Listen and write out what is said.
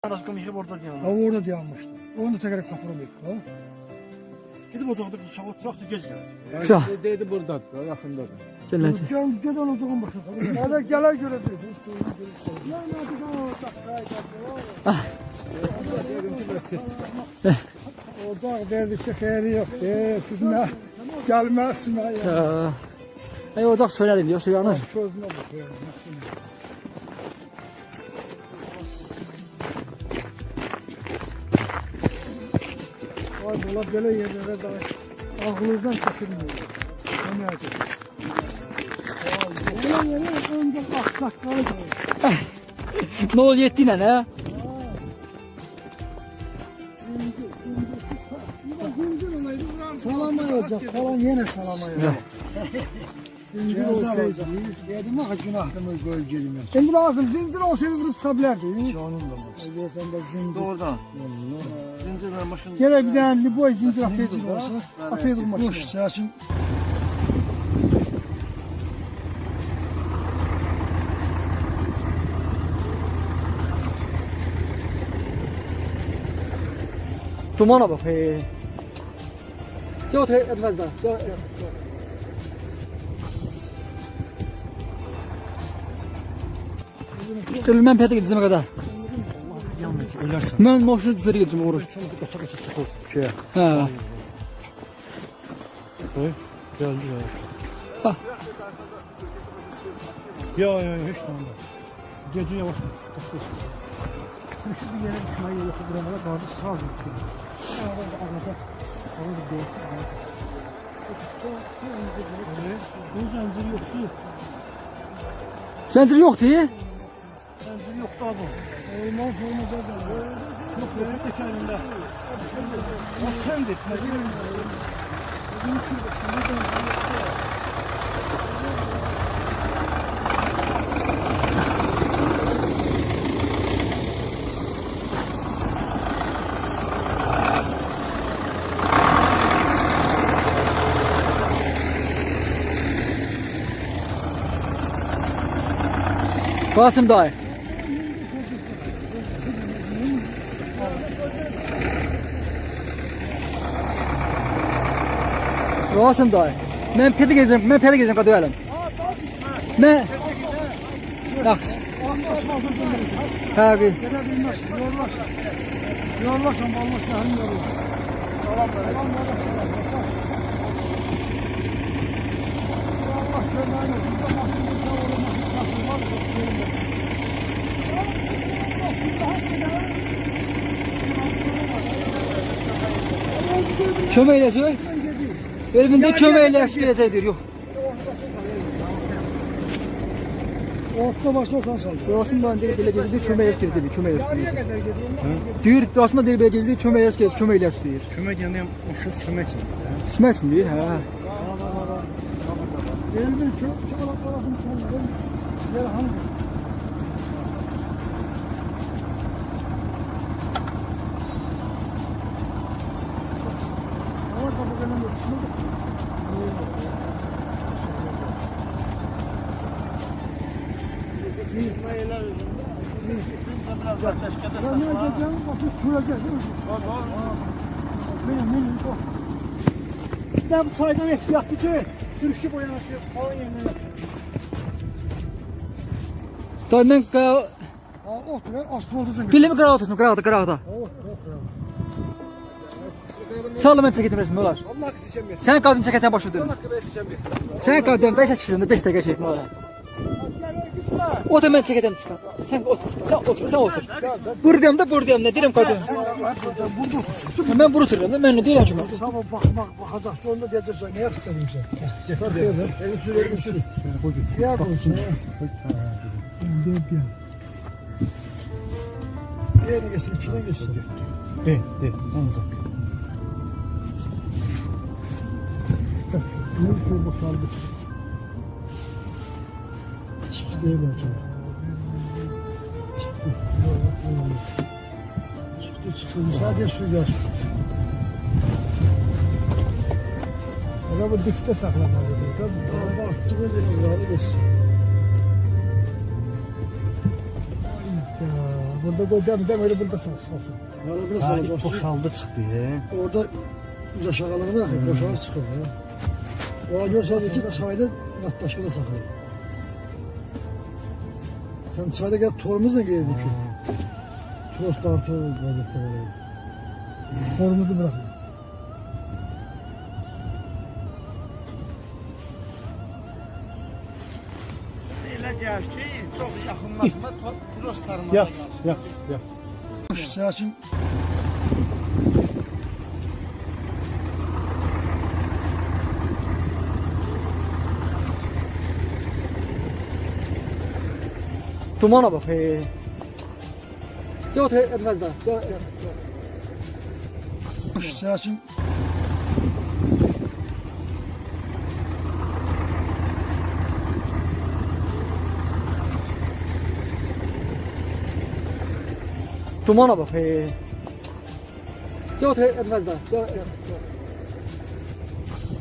Anasını yıkıp orada geldi. Ha orada dayanmıştı. Onu da tekrar kapıramayıp. Ha? Gidip ocakta biz uşağı oturak da gez geldi. Güzel. Dedi buradadır, yakındadır. Gel lan. Gel ocağın başına. Hadi geler görebiliriz. Ocak verdikçe xeyri yok. Siz ne? Gelmezsin ya. Ay ocak söylerim yoksa yanır. Közüne bak. Vay valla böyle yerlere daha ağzınızdan kaçırmıyor. Ne yapayım? Böyle yere önce aksaklar koy. Ne ol yettiğine ne? Salamayacak, salam yine salamayacak. Zincir olsaydı. Dedim ha günahımı gölgelim. Şimdi lazım zincir olsaydı vurup çıkabilirdi. Canım da var. Sen de zincir. Doğrudan. Zincirler maşın. Gene bir tane boy zincir ataydı olsa. Ataydı maşına. Boş saçın. Dumana bak. Gel otur etmez daha. Gel ben pete gideceğim kadar. Yanlış ölersen. Ben maşını pete gideceğim uğraş. Otak otak çıkıp şey. Ha. Koy. Geldi ya. Ha. Ya hiç tamam. Gece yavaş. Şu bir yere düşmeyi yoktu buraya vardı sağ gitti. Orada değişti. Bu zincir yoktu. Zincir yok diye. Zincir yoktu abi. Olmaz da. Çok böyle tekerinde. Ya sen de etme. Kasım dayı. Kasım dayı. Ben pete gideceğim kadar öyle. Ben. Yaxşı. Tabii. Gelebilmez. Yollaşan balmak şahın yolu. Allah şöyle Kömeyleyecek. Eliminde kömeyleyecek yok. orta başta otan saldı. Aslında deri bile gezdi kömeyleyecek dedi. Kömeyleyecek. Diyor aslında deri bile gezdi kömeyleyecek diyor. Küme kendine şu sürmek için. Smet mi diyor ha? Elbin çok tarafını sanırım. Yer hangi? Ama kapı gelen yetişmedi. Ben ne edeceğim? Bakın şuraya gelsin. Benim bak. Bir daha bu çaydan ehtiyatlı ki sürüşü boyanası falan yerine. Dayı ben Otur asfaltı zengin. bilimi kırağa otursun kırağa. Sağ ben çekeyim resim olar. Allah kızışamıyor. Sen kadın çekeceksin başı dön. Allah kızışamıyor. Sen kadın 5 kişisinde 5 dakika çekme olar. O da ben çekeceğim çıkar. Sen otur. Buradayım da dirim kadın. Ben bunu tutuyorum. Ben ne diyeyim şimdi? Sabah bakacaksın onda diyeceksin ne yapacaksın sen? Elini sür. Siyah olsun. Diğerini geçsin, içine geçsin. De. Olacak. Ne şey boşaldı. Çıktı değil mi? Çıktı. Sadece su gel. Adamı dikte saklamalı. Tabii. Baktı böyle bir geçsin. Burada koy dem öyle burada salsın. Valla burada Ha, salacak. boşaldı çıktı ya. Orada üz aşağılığına boşalır çıxır. O görsədir ki, çayda natdaşkada saxlayır. Sen çayda gel torumuzla gelin ki. Tost artı vaziyette böyle. Torumuzu bırakın. Elə gəl ki, çox yaxınlaşma trost tarımına Yak, yak, yak. Sakin. Dumana bak. Gel otur etmez daha. Gel. Sakin. Dumana bak. Gel otur etmez daha. Gel.